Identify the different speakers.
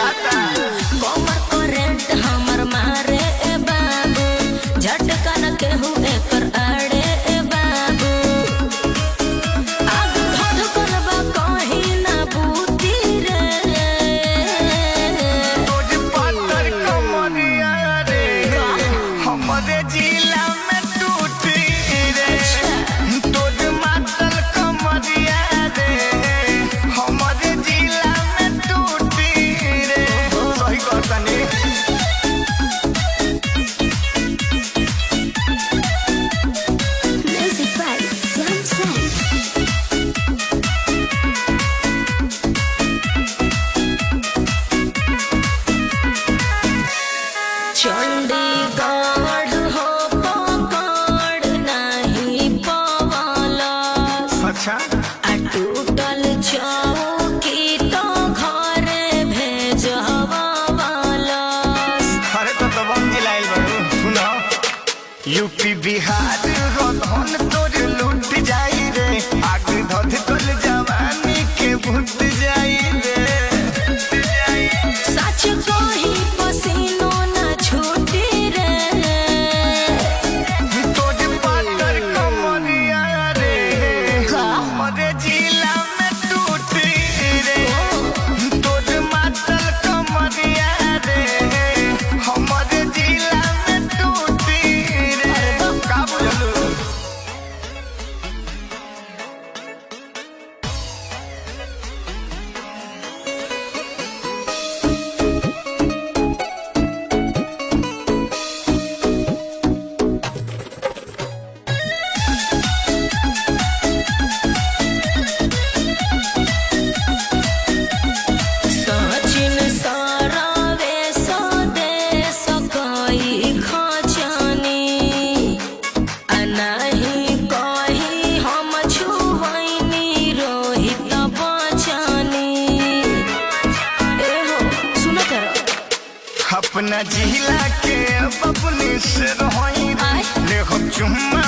Speaker 1: बुझाता
Speaker 2: कमर करेंट हमर मारे ए बाबू झटका न केहू एकर आड़े ए बाबू आग धध करबा कहीं ना बूती रे
Speaker 1: तोज पातर कमरिया रे हमरे जिला में टूटी रे तोज मातल कमरिया रे हमरे जिला में टूटी रे सही कहतनी
Speaker 2: म्यूजिक बाय सैमसंग चंडीगढ़ हो पकड़ नहीं पवालस
Speaker 1: अच्छा
Speaker 2: टूटल चौकी तो घरे भेजवालस
Speaker 1: अरे तो बम जिलाइल बाबू सुनो यूपी बिहार रोधन तोर लूट जाई रे आग धध कल जवानी के भूत जाई रे
Speaker 2: सच कही पसीनो न छूटी रे
Speaker 1: तोर पातर कमरिया रे
Speaker 2: का?
Speaker 1: हमरे जिला में टूटी रे तोर मातल कमरिया रे हमरे जिला में टूटी रे का बुझलू
Speaker 2: सचिन सरावे स्वदेश कई खचनी अनाही कही हम छुवैनी रोहित बचनी एहो सुन कर
Speaker 1: अपना जिला के बबुनी से रहोई
Speaker 2: आय।
Speaker 1: ले हम चुम्मा